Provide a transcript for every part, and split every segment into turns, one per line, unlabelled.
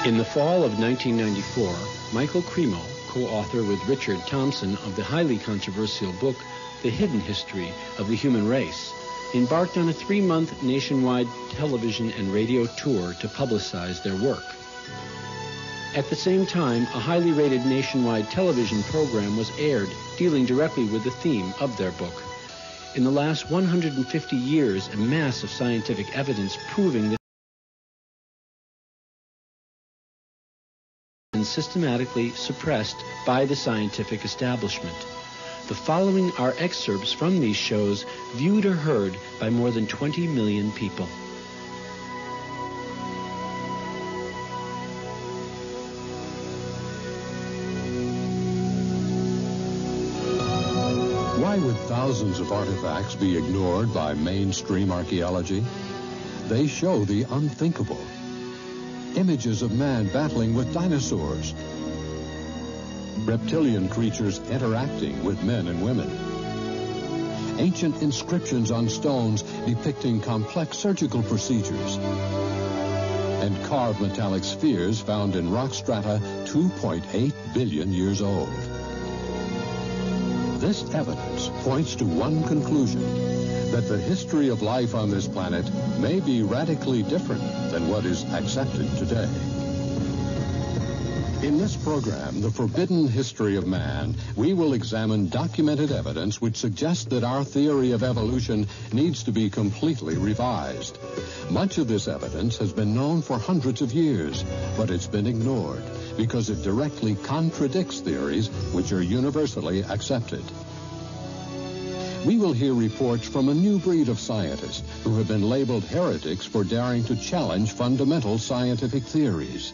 In the fall of 1994, Michael Cremo, co-author with Richard Thompson of the highly controversial book, The Hidden History of the Human Race, embarked on a 3-month nationwide television and radio tour to publicize their work. At the same time, a highly rated nationwide television program was aired dealing directly with the theme of their book. In the last 150 years, a mass of scientific evidence proving that and systematically suppressed by the scientific establishment. The following are excerpts from these shows viewed or heard by more than 20 million people.
Why would thousands of artifacts be ignored by mainstream archaeology? They show the unthinkable. Images of man battling with dinosaurs. Reptilian creatures interacting with men and women. Ancient inscriptions on stones depicting complex surgical procedures. And carved metallic spheres found in rock strata 2.8 billion years old. This evidence points to one conclusion, that the history of life on this planet may be radically different than what is accepted today. In this program, The Forbidden History of Man, we will examine documented evidence which suggests that our theory of evolution needs to be completely revised. Much of this evidence has been known for hundreds of years, but it's been ignored because it directly contradicts theories which are universally accepted. We will hear reports from a new breed of scientists who have been labeled heretics for daring to challenge fundamental scientific theories.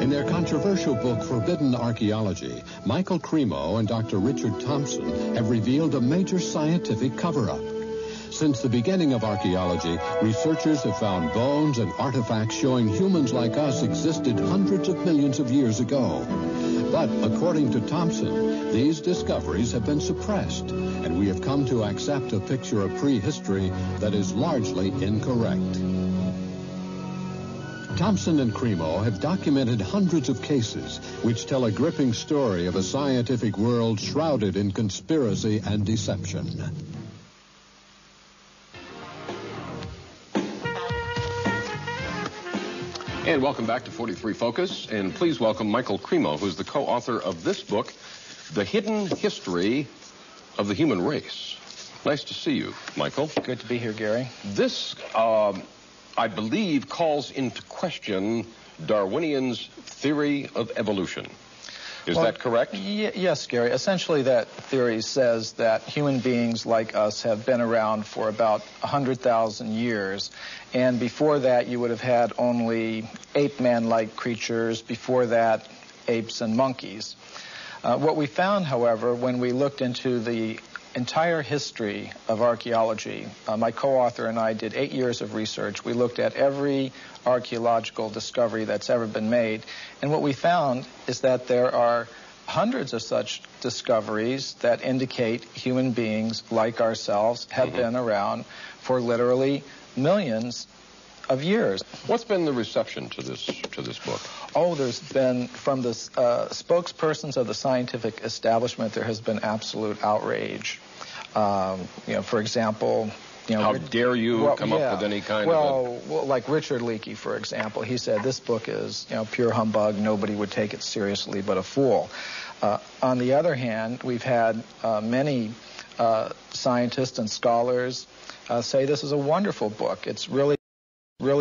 In their controversial book, Forbidden Archaeology, Michael Cremo and Dr. Richard Thompson have revealed a major scientific cover-up. Since the beginning of archaeology, researchers have found bones and artifacts showing humans like us existed hundreds of millions of years ago. But according to Thompson, these discoveries have been suppressed, and we have come to accept a picture of prehistory that is largely incorrect. Thompson and Cremo have documented hundreds of cases which tell a gripping story of a scientific world shrouded in conspiracy and deception.
And welcome back to 43 Focus, and please welcome Michael Cremo, who's the co-author of this book, The Hidden History of the Human Race. Nice to see you, Michael.
Good to be here, Gary.
This, I believe, calls into question Darwinian's theory of evolution. Is that correct?
Yes, Gary. Essentially, that theory says that human beings like us have been around for about 100,000 years. And before that, you would have had only ape-man-like creatures. Before that, apes and monkeys. What we found, however, when we looked into the entire history of archaeology, my co-author and I did 8 years of research. We looked at every archaeological discovery that's ever been made. And what we found is that there are hundreds of such discoveries that indicate human beings like ourselves have been around for literally millions of years.
What's been the reception to this book?
Oh, there's been, from the spokespersons of the scientific establishment, there has been absolute outrage. For example,
how dare you come up with any kind of
Well, like Richard Leakey, for example, he said this book is, pure humbug. Nobody would take it seriously but a fool. On the other hand, we've had many scientists and scholars say this is a wonderful book. It's really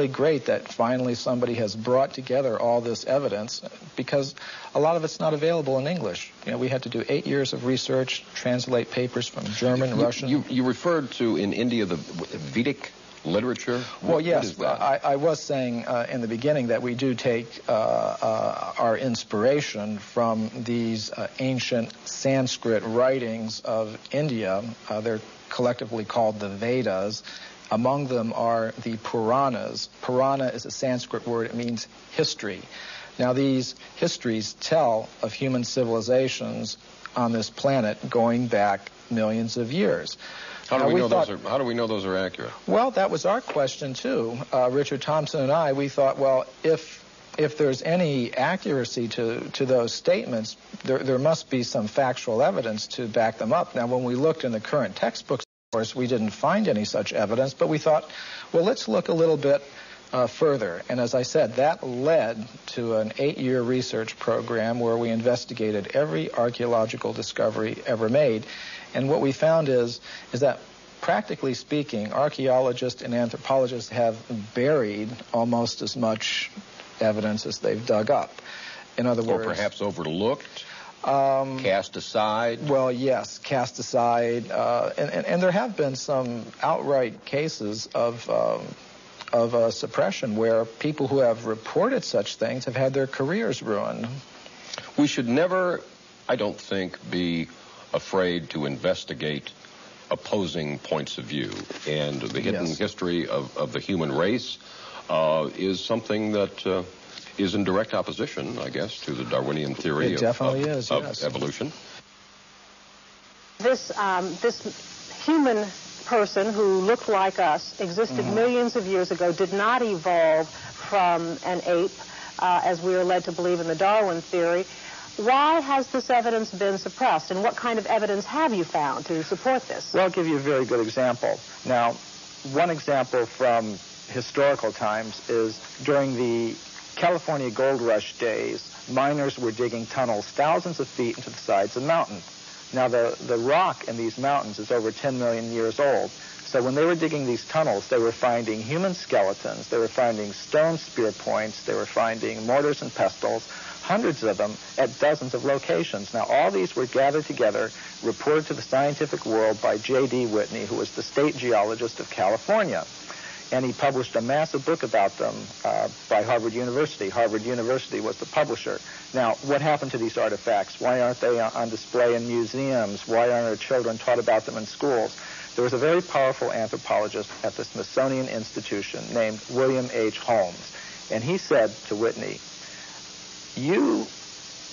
great that finally somebody has brought together all this evidence, because a lot of it's not available in English. We had to do 8 years of research, translate papers from German, Russian.
You referred to in India the Vedic literature?
Well, yes.
What is that?
I was saying in the beginning that we do take our inspiration from these ancient Sanskrit writings of India. They're collectively called the Vedas. Among them are the Puranas. Purana is a Sanskrit word. It means history. Now, these histories tell of human civilizations on this planet going back millions of years.
How do we know those are accurate?
Well, that was our question, too. Richard Thompson and I, we thought, well, if if there's any accuracy to those statements, there must be some factual evidence to back them up. Now, when we looked in the current textbooks, of course, we didn't find any such evidence, but we thought, well, let's look a little bit further. And as I said, that led to an 8-year research program where we investigated every archaeological discovery ever made. And what we found is that, practically speaking, archaeologists and anthropologists have buried almost as much evidence as they've dug up. In other words...
Or perhaps overlooked, cast aside?
Well, yes, cast aside. And there have been some outright cases of suppression where people who have reported such things have had their careers ruined.
We should never, I don't think, be afraid to investigate opposing points of view. And the hidden history of the human race is something that is in direct opposition, I guess, to the Darwinian theory of evolution.
This human person who looked like us, existed millions of years ago, did not evolve from an ape, as we are led to believe in the Darwin theory. Why has this evidence been suppressed, and what kind of evidence have you found to support this?
Well, I'll give you a very good example. Now, one example from historical times is during the California gold rush days, miners were digging tunnels thousands of feet into the sides of mountains. Now, the rock in these mountains is over 10 million years old. So when they were digging these tunnels, they were finding human skeletons, they were finding stone spear points, they were finding mortars and pestles, hundreds of them at dozens of locations. Now, all these were gathered together, reported to the scientific world by J.D. Whitney, who was the state geologist of California. And he published a massive book about them by Harvard University. Harvard University was the publisher. Now, what happened to these artifacts? Why aren't they on display in museums? Why aren't our children taught about them in schools? There was a very powerful anthropologist at the Smithsonian Institution named William H. Holmes. And he said to Whitney, you,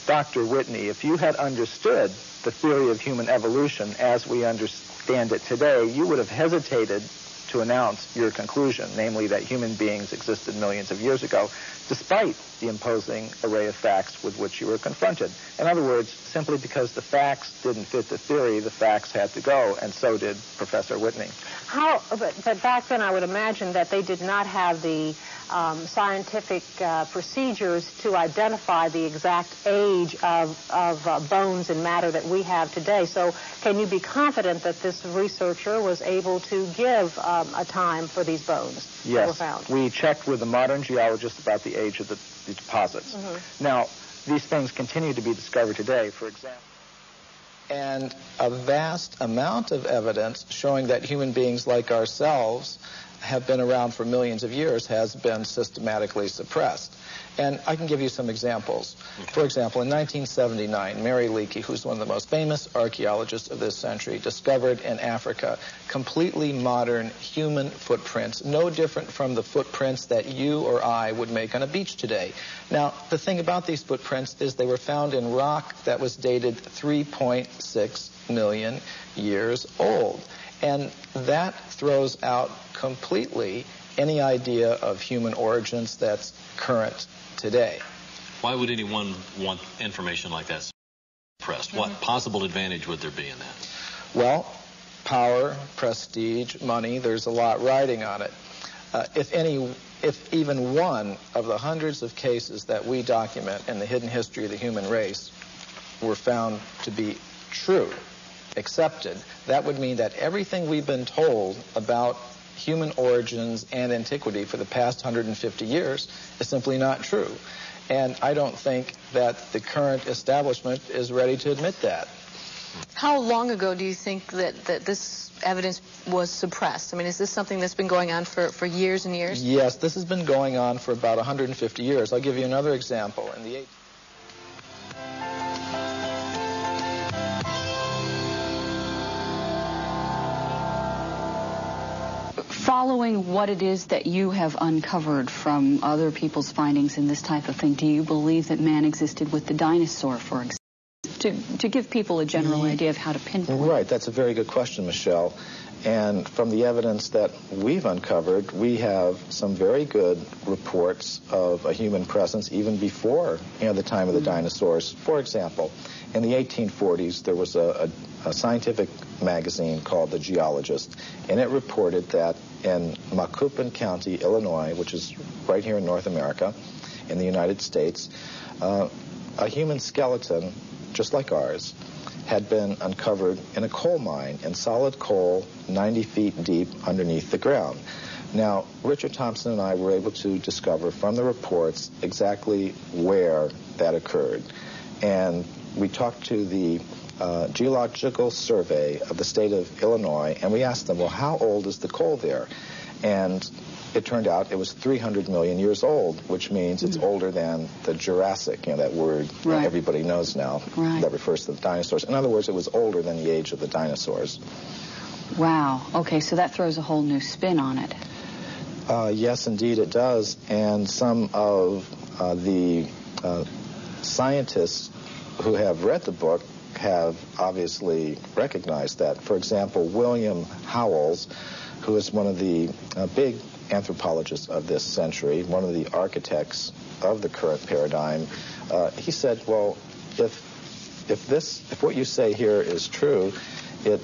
Dr. Whitney, if you had understood the theory of human evolution as we understand it today, you would have hesitated to announce your conclusion, namely that human beings existed millions of years ago, despite the imposing array of facts with which you were confronted. In other words, simply because the facts didn't fit the theory, the facts had to go, and so did Professor Whitney.
But back then I would imagine that they did not have the scientific procedures to identify the exact age of bones and matter that we have today. So can you be confident that this researcher was able to give a time for these bones that were found?
Yes, we checked with the modern geologists about the age of the deposits. Now, these things continue to be discovered today, for example. And a vast amount of evidence showing that human beings like ourselves have been around for millions of years has been systematically suppressed. And I can give you some examples. For example, in 1979, Mary Leakey, who's one of the most famous archaeologists of this century, discovered in Africa completely modern human footprints, no different from the footprints that you or I would make on a beach today. Now, the thing about these footprints is they were found in rock that was dated 3.6 million years old. And that throws out completely any idea of human origins that's current today.
Why would anyone want information like that suppressed? What possible advantage would there be in that?
Well, power, prestige, money, there's a lot riding on it. If even one of the hundreds of cases that we document in the hidden history of the human race were found to be true, accepted, that would mean that everything we've been told about human origins and antiquity for the past 150 years is simply not true. And I don't think that the current establishment is ready to admit that.
How long ago do you think that this evidence was suppressed? I mean, is this something that's been going on for years and years?
Yes, this has been going on for about 150 years. I'll give you another example. In the
Following what it is that you have uncovered from other people's findings in this type of thing, do you believe that man existed with the dinosaur, for example? to give people a general idea of how to pinpoint.
Right, that's a very good question, Michelle. And from the evidence that we've uncovered, we have some very good reports of a human presence even before the time of the dinosaurs. For example, in the 1840s, there was a scientific magazine called The Geologist, and it reported that in Macoupin County, Illinois, which is right here in North America, in the United States, a human skeleton, just like ours, had been uncovered in a coal mine, in solid coal, 90 feet deep underneath the ground. Now, Richard Thompson and I were able to discover from the reports exactly where that occurred. And we talked to the Geological Survey of the state of Illinois, and we asked them, well, how old is the coal there? And it turned out it was 300 million years old, which means it's older than the Jurassic, that word everybody knows now that refers to the dinosaurs. In other words, it was older than the age of the dinosaurs.
Wow. Okay, so that throws a whole new spin on it.
Yes, indeed it does. And some of the scientists who have read the book have obviously recognized that. For example, William Howells, who is one of the big anthropologists of this century, one of the architects of the current paradigm, he said, well, if what you say here is true, it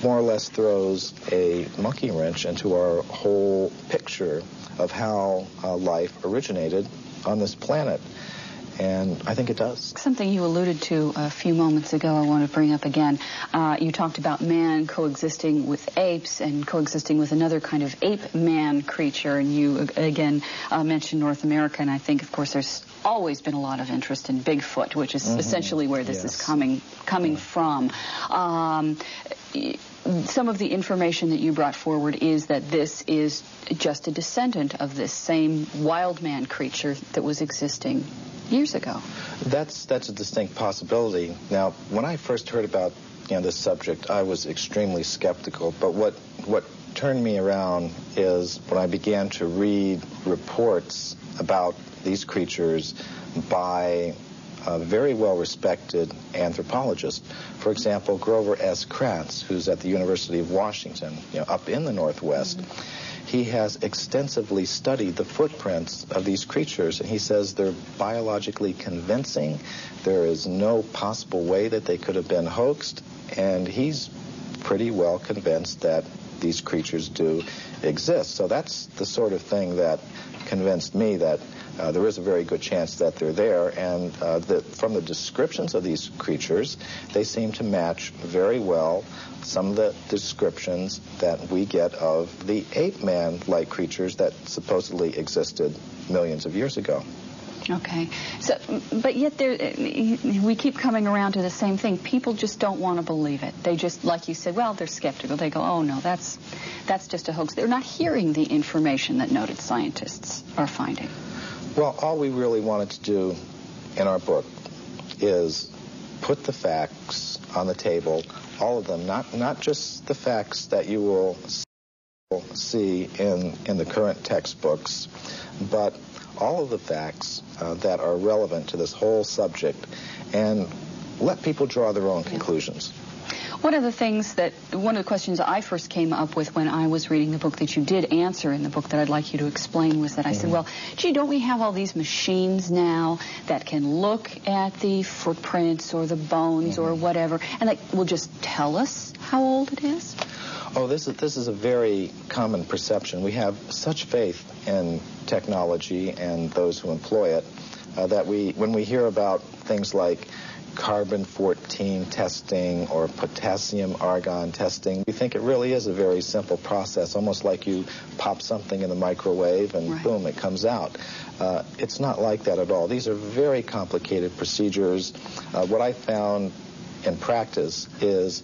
more or less throws a monkey wrench into our whole picture of how life originated on this planet. And I think it does.
Something you alluded to a few moments ago I want to bring up again. You talked about man coexisting with apes and coexisting with another kind of ape-man creature, and you again mentioned North America, and I think, of course, there's always been a lot of interest in Bigfoot, which is essentially where this is coming from. Some of the information that you brought forward is that this is just a descendant of this same wild man creature that was existing years ago.
That's a distinct possibility. Now, when I first heard about this subject, I was extremely skeptical. But what turned me around is when I began to read reports about these creatures by very well-respected anthropologists. For example, Grover S. Kratz, who's at the University of Washington, up in the Northwest. He has extensively studied the footprints of these creatures, and he says they're biologically convincing. There is no possible way that they could have been hoaxed, and he's pretty well convinced that these creatures do exist. So that's the sort of thing that convinced me that there is a very good chance that they're there, and from the descriptions of these creatures, they seem to match very well some of the descriptions that we get of the ape-man-like creatures that supposedly existed millions of years ago.
Okay. So, but yet we keep coming around to the same thing. People just don't want to believe it. They just, like you said, well, they're skeptical. They go, oh, no, that's just a hoax. They're not hearing the information that noted scientists are finding.
Well, all we really wanted to do in our book is put the facts on the table, all of them, not just the facts that you will see in the current textbooks, but all of the facts that are relevant to this whole subject, and let people draw their own conclusions.
One of the questions I first came up with when I was reading the book that you did answer in the book that I'd like you to explain was that I said, well, gee, don't we have all these machines now that can look at the footprints or the bones or whatever, and that will just tell us how old it is?
Oh, this is a very common perception. We have such faith in technology and those who employ it that when we hear about things like carbon-14 testing or potassium-argon testing, we think it really is a very simple process, almost like you pop something in the microwave and boom, it comes out. It's not like that at all. These are very complicated procedures. What I found in practice is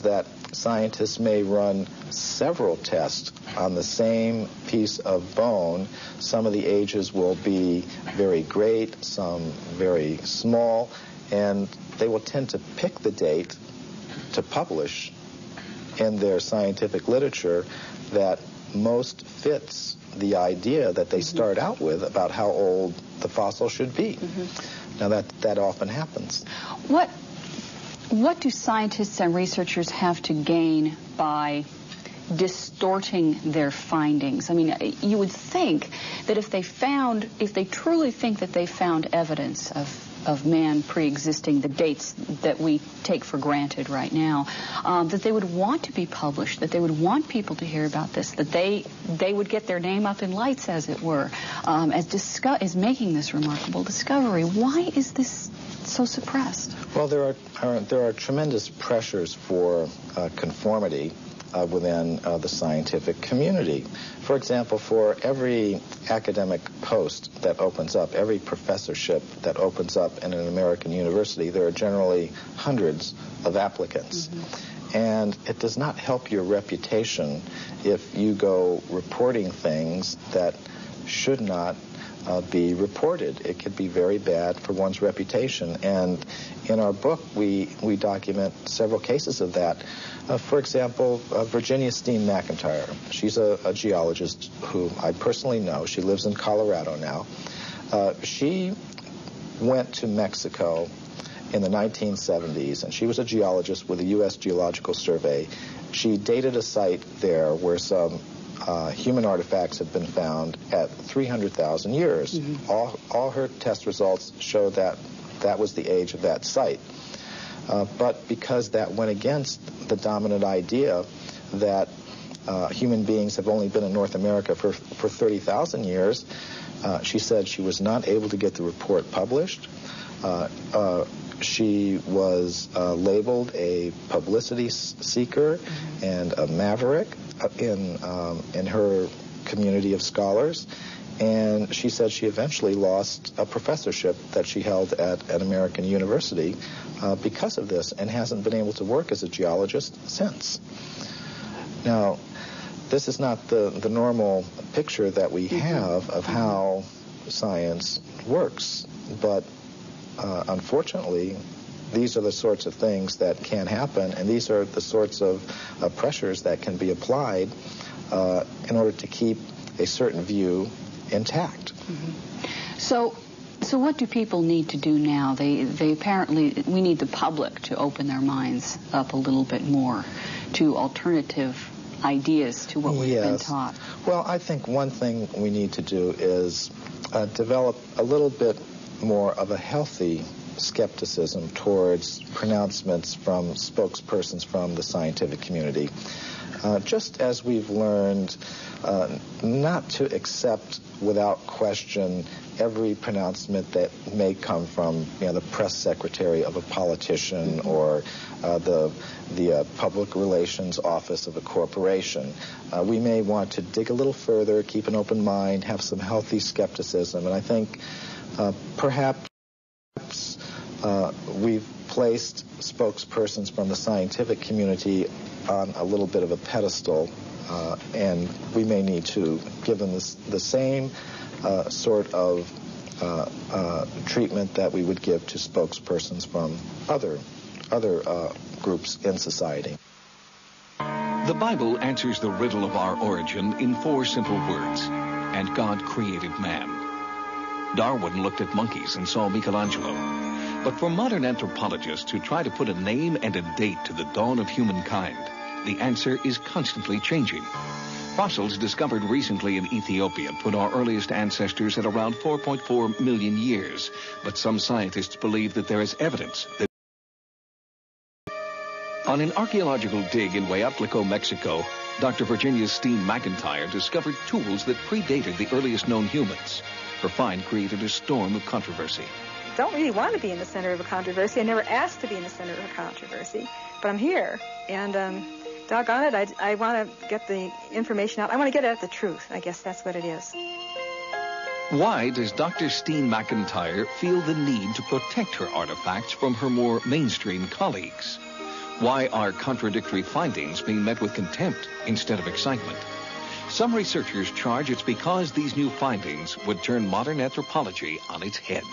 that scientists may run several tests on the same piece of bone. Some of the ages will be very great, some very small, and they will tend to pick the date to publish in their scientific literature that most fits the idea that they start out with about how old the fossil should be. Now, that often happens.
What What do scientists and researchers have to gain by distorting their findings? I mean, you would think that if they truly think that they found evidence of man pre-existing the dates that we take for granted right now, that they would want to be published, that they would want people to hear about this, that they would get their name up in lights, as it were, as making this remarkable discovery. Why is this so suppressed?
Well, there are tremendous pressures for conformity within the scientific community. For example, for every academic post that opens up, every professorship that opens up in an American university, there are generally hundreds of applicants. Mm-hmm. And it does not help your reputation if you go reporting things that should not be reported. It could be very bad for one's reputation. And in our book, we document several cases of that. For example, Virginia Steen McIntyre. She's a geologist who I personally know. She lives in Colorado now. She went to Mexico in the 1970s, and she was a geologist with the U.S. Geological Survey. She dated a site there where some human artifacts have been found at 300,000 years. Mm-hmm. All her test results show that that was the age of that site. But because that went against the dominant idea that human beings have only been in North America for 30,000 years, she said she was not able to get the report published. She was labeled a publicity seeker and a maverick in her community of scholars. And she said she eventually lost a professorship that she held at an American university because of this, and hasn't been able to work as a geologist since. Now, this is not the normal picture that we have of how science works, but unfortunately, these are the sorts of things that can happen, and these are the sorts of pressures that can be applied in order to keep a certain view intact.
Mm-hmm. So what do people need to do now? They apparently, we need the public to open their minds up a little bit more to alternative ideas to what we've been taught.
Well, I think one thing we need to do is develop a little bit more of a healthy skepticism towards pronouncements from spokespersons from the scientific community. Just as we've learned not to accept without question every pronouncement that may come from, the press secretary of a politician or the public relations office of a corporation. We may want to dig a little further, keep an open mind, have some healthy skepticism, and I think perhaps we've placed spokespersons from the scientific community on a little bit of a pedestal, and we may need to give them the same sort of treatment that we would give to spokespersons from other groups in society.
The Bible answers the riddle of our origin in 4 simple words: and God created man. Darwin looked at monkeys and saw Michelangelo. But for modern anthropologists who try to put a name and a date to the dawn of humankind, the answer is constantly changing. Fossils discovered recently in Ethiopia put our earliest ancestors at around 4.4 million years, but some scientists believe that there is evidence that on an archaeological dig in Hueyatlico, Mexico, Dr. Virginia Steen McIntyre discovered tools that predated the earliest known humans. Her find created a storm of controversy.
Don't really want to be in the center of a controversy. I never asked to be in the center of a controversy, but I'm here, and doggone it, I want to get the information out. I want to get at the truth. I guess that's what it is.
Why does Dr. Steen McIntyre feel the need to protect her artifacts from her more mainstream colleagues? Why are contradictory findings being met with contempt instead of excitement? Some researchers charge it's because these new findings would turn modern anthropology on its head.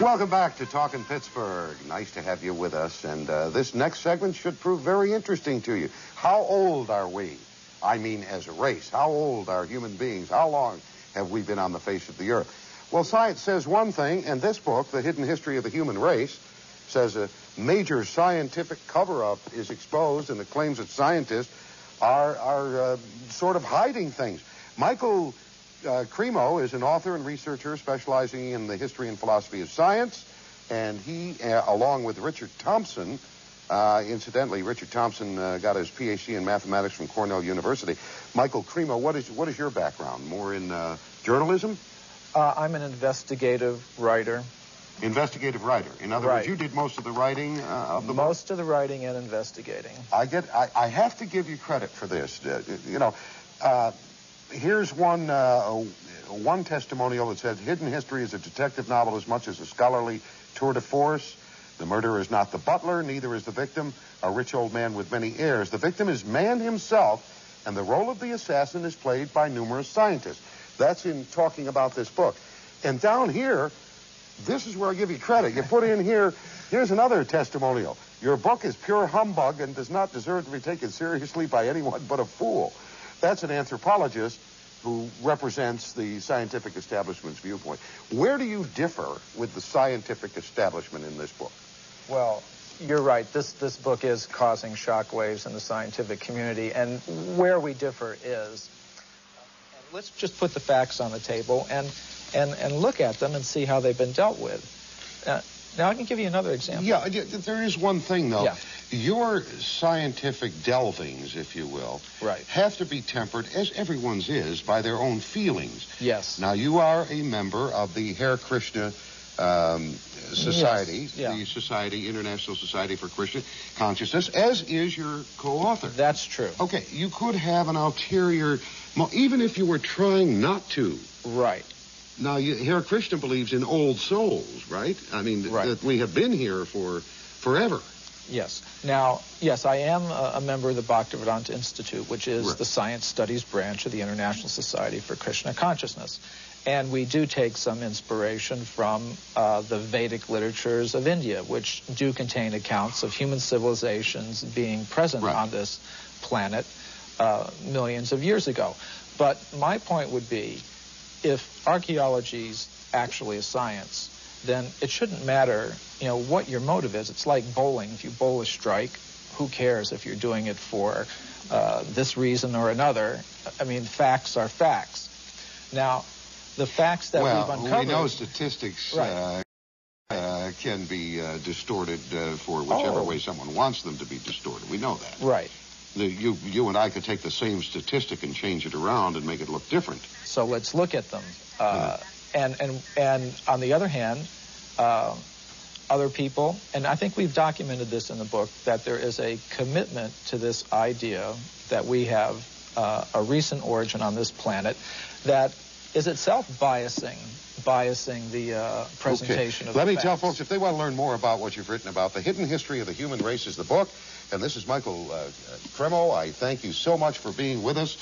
Welcome back to Talkin' Pittsburgh. Nice to have you with us. And this next segment should prove very interesting to you. How old are we? I mean, as a race. How old are human beings? How long have we been on the face of the earth. Well, science says one thing, and this book, The Hidden History of the Human Race, says a major scientific cover-up is exposed, and the claims that scientists are sort of hiding things. Michael Cremo is an author and researcher specializing in the history and philosophy of science, and he, along with Richard Thompson, incidentally, Richard Thompson got his PhD in mathematics from Cornell University. Michael Cremo, what is your background? More in journalism?
I'm an investigative writer.
Investigative writer. In other words, you did most of the writing of the book?
Most of the writing and investigating.
I have to give you credit for this. Here's one testimonial that says, Hidden History is a detective novel as much as a scholarly tour de force. The murderer is not the butler, neither is the victim, a rich old man with many heirs. The victim is man himself, and the role of the assassin is played by numerous scientists. That's in talking about this book. And down here, this is where I give you credit. You put in here, here's another testimonial. Your book is pure humbug and does not deserve to be taken seriously by anyone but a fool. That's an anthropologist who represents the scientific establishment's viewpoint. Where do you differ with the scientific establishment in this book?
Well, you're right. This book is causing shockwaves in the scientific community, and where we differ is, let's just put the facts on the table and look at them and see how they've been dealt with. Now, I can give you another example.
Yeah, there is one thing, though.
Yeah.
Your scientific delvings, if you will, have to be tempered, as everyone's is, by their own feelings.
Yes.
Now, you are a member of the Hare Krishna Society, the International Society for Krishna Consciousness, as is your co-author.
That's true.
Okay, you could have an ulterior, even if you were trying not to.
Right.
Now, Hare Krishna believes in old souls, right? I mean, that we have been here for forever.
Yes. Now, yes, I am a member of the Bhaktivedanta Institute, which is the science studies branch of the International Society for Krishna Consciousness. And we do take some inspiration from the Vedic literatures of India, which do contain accounts of human civilizations being present on this planet millions of years ago. But my point would be, if archaeology is actually a science, then it shouldn't matter, what your motive is. It's like bowling. If you bowl a strike, who cares if you're doing it for this reason or another? I mean, facts are facts. Now, the facts that we've uncovered...
we know statistics can be distorted for whichever way someone wants them to be distorted. We know that.
Right.
You and I could take the same statistic and change it around and make it look different.
So let's look at them. And on the other hand, other people, and I think we've documented this in the book, that there is a commitment to this idea that we have a recent origin on this planet that is itself biasing the presentation of the
Let me
facts.
tell folks, if they want to learn more about what you've written about, The Hidden History of the Human Race is the book. And this is Michael Cremo. I thank you so much for being with us.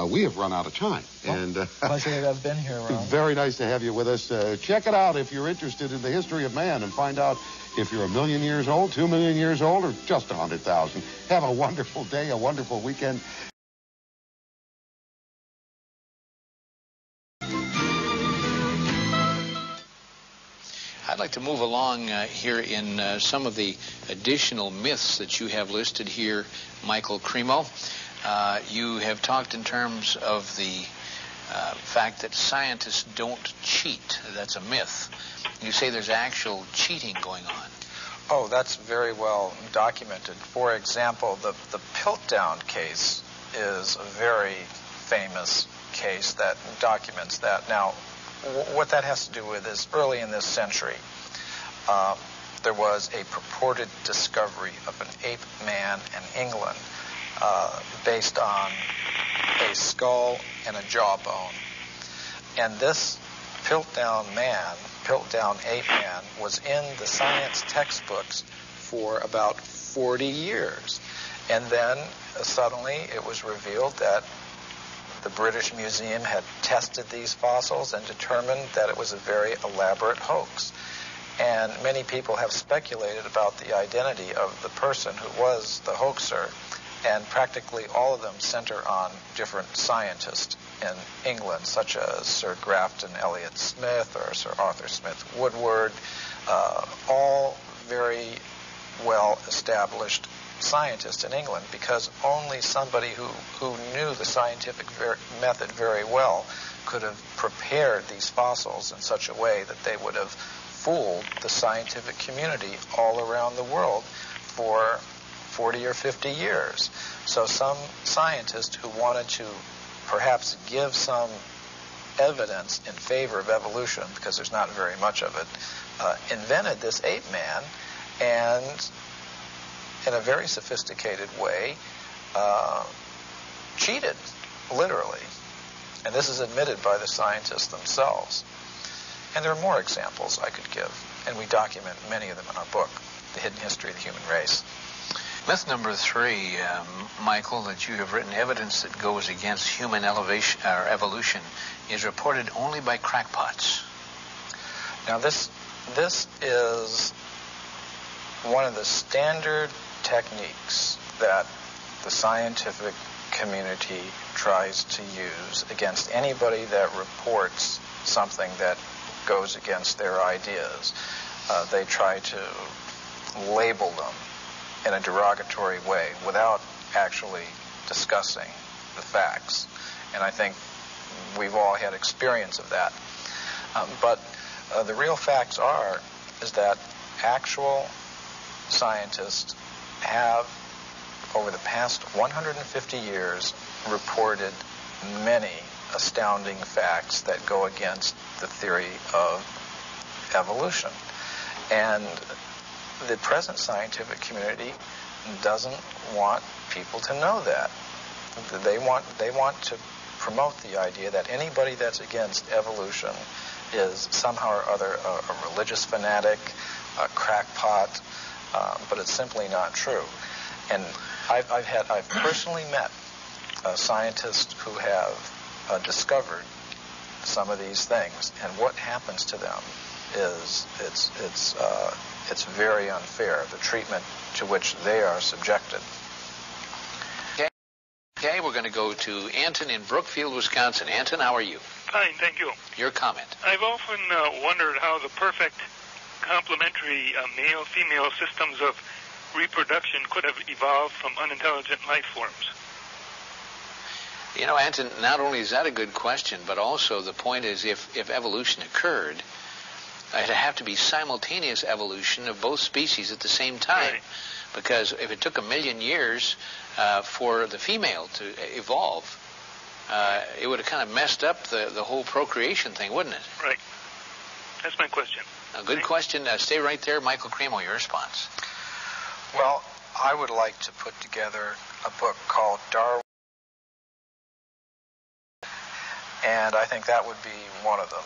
We have run out of time.
Pleasure to have been here, Ron.
Very nice to have you with us. Check it out if you're interested in the history of man and find out if you're 1 million years old, 2 million years old, or just 100,000. Have a wonderful day, a wonderful weekend.
I'd like to move along here in some of the additional myths that you have listed here, Michael Cremo. You have talked in terms of the fact that scientists don't cheat. That's a myth. You say there's actual cheating going on.
Oh, that's very well documented. For example, the Piltdown case is a very famous case that documents that. Now, what that has to do with is early in this century, there was a purported discovery of an ape man in England based on a skull and a jawbone. And this Piltdown ape man, was in the science textbooks for about 40 years. And then suddenly it was revealed that the British Museum had tested these fossils and determined that it was a very elaborate hoax. And many people have speculated about the identity of the person who was the hoaxer, and practically all of them center on different scientists. in England, such as Sir Grafton Elliott Smith or Sir Arthur Smith Woodward, all very well-established scientists in England, because only somebody who knew the scientific method very well could have prepared these fossils in such a way that they would have fooled the scientific community all around the world for 40 or 50 years. So some scientist who wanted to perhaps give some evidence in favor of evolution, because there's not very much of it, invented this ape man, and in a very sophisticated way cheated, literally. And this is admitted by the scientists themselves. And there are more examples I could give, and we document many of them in our book, The Hidden History of the Human Race.
Myth number 3, Michael, that you have written, evidence that goes against human evolution is reported only by crackpots.
Now this is one of the standard techniques that the scientific community tries to use against anybody that reports something that goes against their ideas. They try to label them in a derogatory way without actually discussing the facts. And I think we've all had experience of that. But the real facts is that actual scientists have, over the past 150 years, reported many astounding facts that go against the theory of evolution. And the present scientific community doesn't want people to know that. They want to promote the idea that anybody that's against evolution is somehow or other a religious fanatic, a crackpot, but it's simply not true. And I've personally met scientists who have discovered some of these things, and what happens to them is it's very unfair, the treatment to which they are subjected.
Okay, we're going to go to Anton in Brookfield, Wisconsin. Anton, how are you?
Fine, thank you.
Your comment.
I've often wondered how the perfect complementary male-female systems of reproduction could have evolved from unintelligent life forms.
You know, Anton, not only is that a good question, but also the point is if evolution occurred, it'd have to be simultaneous evolution of both species at the same time.
Right.
Because if it took 1 million years for the female to evolve, it would have kind of messed up the whole procreation thing, wouldn't it?
Right. That's my question.
A good question. Stay right there. Michael Cremo, your response.
Well, I would like to put together a book called Darwin, and I think that would be one of them.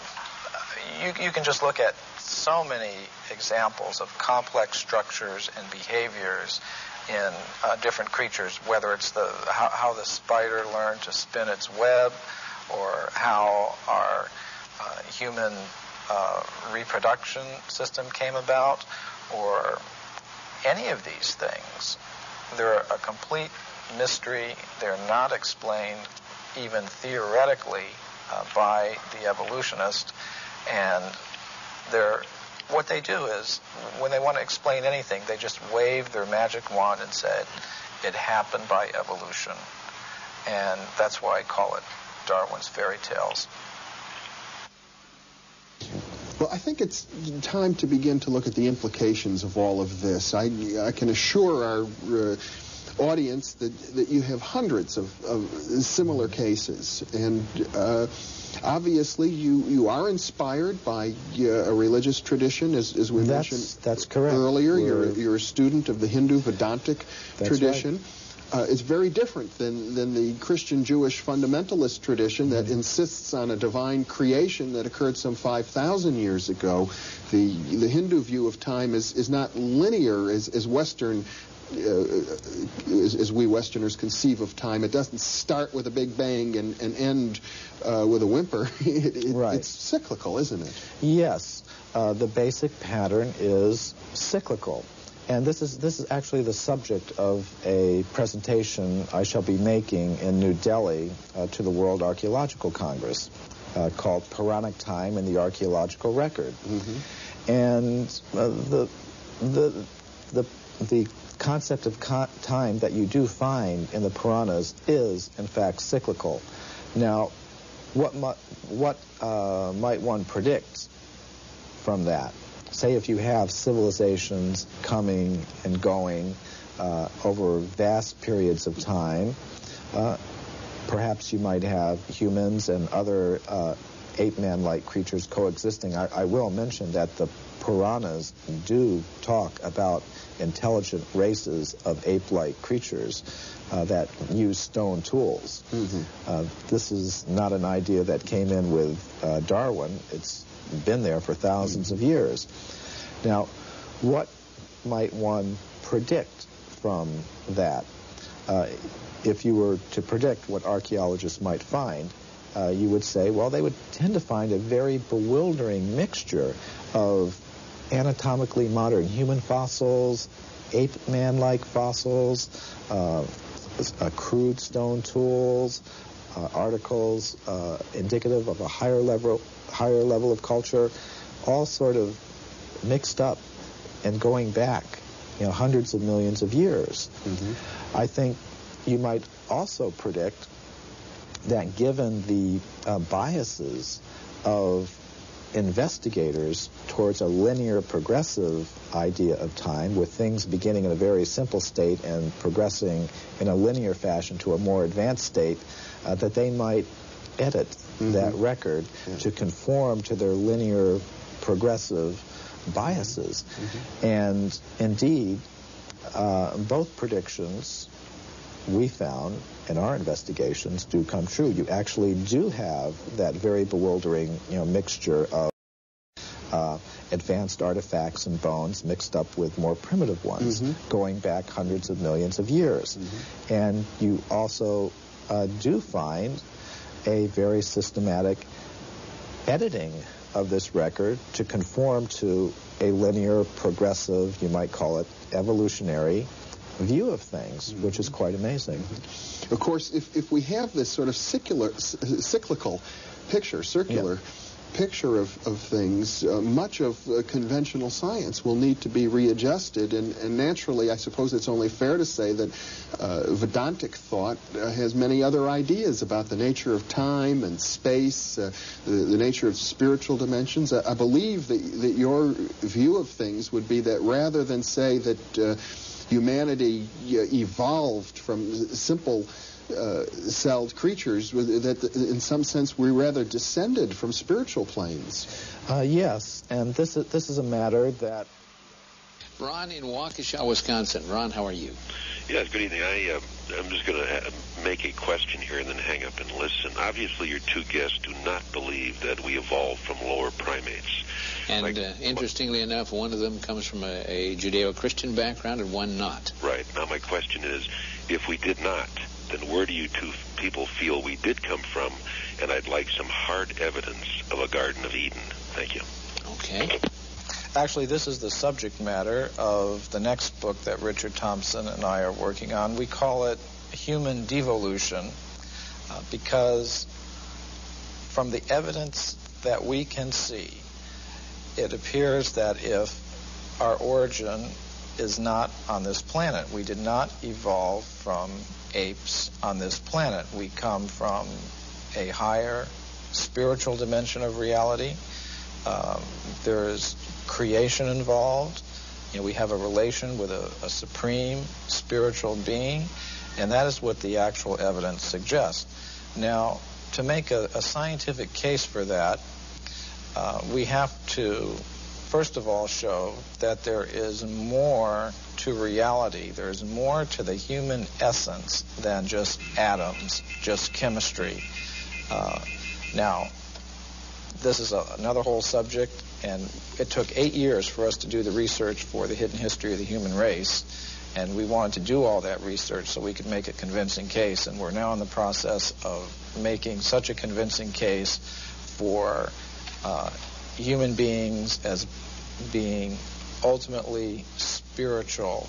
You can just look at so many examples of complex structures and behaviors in different creatures, whether it's how the spider learned to spin its web, or how our human reproduction system came about, or any of these things. They're a complete mystery. They're not explained even theoretically by the evolutionist, and what they do is, when they want to explain anything, they just wave their magic wand and said, it happened by evolution. And that's why I call it Darwin's fairy tales.
Well, I think it's time to begin to look at the implications of all of this. I can assure our audience that you have hundreds of similar cases, and obviously you are inspired by a religious tradition, as we mentioned
that's correct.
Earlier. You're a student of the Hindu Vedantic tradition.
Right.
It's very different than the Christian Jewish fundamentalist tradition that insists on a divine creation that occurred some 5,000 years ago. The Hindu view of time is not linear as Western, as we Westerners conceive of time. It doesn't start with a big bang and end with a whimper.
Right.
It's cyclical, isn't it?
Yes. The basic pattern is cyclical. And this is actually the subject of a presentation I shall be making in New Delhi to the World Archaeological Congress called Puranic Time in the Archaeological Record. And the concept of time that you do find in the Puranas is, in fact, cyclical. Now, what might one predict from that? Say if you have civilizations coming and going over vast periods of time, perhaps you might have humans and other ape-man-like creatures coexisting. I will mention that the Puranas do talk about intelligent races of ape-like creatures that use stone tools. This is not an idea that came in with Darwin. It's been there for thousands of years. Now, what might one predict from that? If you were to predict what archaeologists might find, you would say, well, they would tend to find a very bewildering mixture of anatomically modern human fossils, ape-man-like fossils, crude stone tools, articles indicative of a higher level of culture, all sort of mixed up and going back, hundreds of millions of years. I think you might also predict that given the biases of investigators towards a linear progressive idea of time, with things beginning in a very simple state and progressing in a linear fashion to a more advanced state, that they might edit that record to conform to their linear progressive biases. And indeed, both predictions we found in our investigations do come true. You actually do have that very bewildering, mixture of advanced artifacts and bones mixed up with more primitive ones, going back hundreds of millions of years. And you also do find a very systematic editing of this record to conform to a linear, progressive, you might call it evolutionary view of things, which is quite amazing.
Of course, if we have this sort of cyclical picture, circular picture of things, much of conventional science will need to be readjusted, and naturally, I suppose it's only fair to say that Vedantic thought has many other ideas about the nature of time and space, the nature of spiritual dimensions. I believe that your view of things would be that rather than say that humanity evolved from simple celled creatures, that in some sense we rather descended from spiritual planes.
Yes, and this is a matter that...
Ron in Waukesha, Wisconsin. Ron, how are you?
Yes, good evening. I'm just going to make a question here and then hang up and listen. Obviously, your two guests do not believe that we evolved from lower primates.
And interestingly enough, one of them comes from a Judeo-Christian background and one not.
Right. Now, my question is, if we did not, then where do you two people feel we did come from? And I'd like some hard evidence of a Garden of Eden. Thank you.
Okay. Actually, this is the subject matter of the next book that Richard Thompson and I are working on. We call it Human Devolution because from the evidence that we can see, it appears that if our origin is not on this planet, we did not evolve from apes on this planet. We come from a higher spiritual dimension of reality. There's creation involved. We have a relation with a supreme spiritual being, and that is what the actual evidence suggests. Now, to make a scientific case for that, we have to, first of all, show that there is more to reality. There's more to the human essence than just atoms, just chemistry. Now, this is another whole subject, and it took 8 years for us to do the research for the hidden history of the human race, and we wanted to do all that research so we could make a convincing case, and we're now in the process of making such a convincing case for human beings as being ultimately spiritual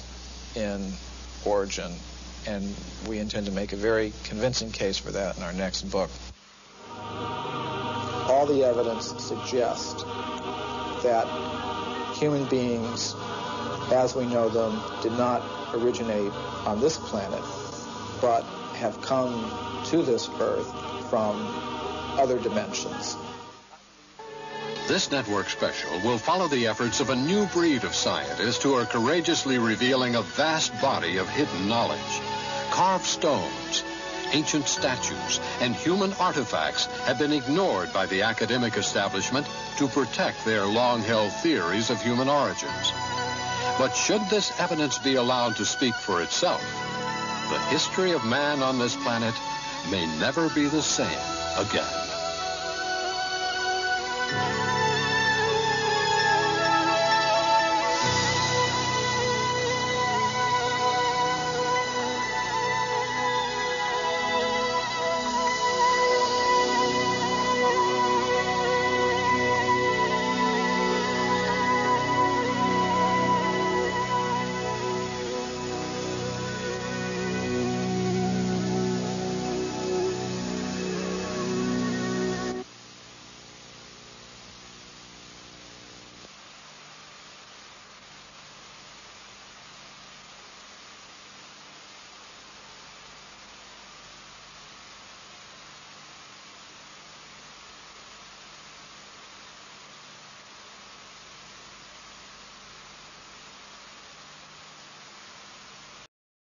in origin, and we intend to make a very convincing case for that in our next book. All the evidence suggests that human beings, as we know them, did not originate on this planet, but have come to this Earth from other dimensions.
This network special will follow the efforts of a new breed of scientists who are courageously revealing a vast body of hidden knowledge. Carved stones, ancient statues, and human artifacts have been ignored by the academic establishment to protect their long-held theories of human origins. But should this evidence be allowed to speak for itself, the history of man on this planet may never be the same again.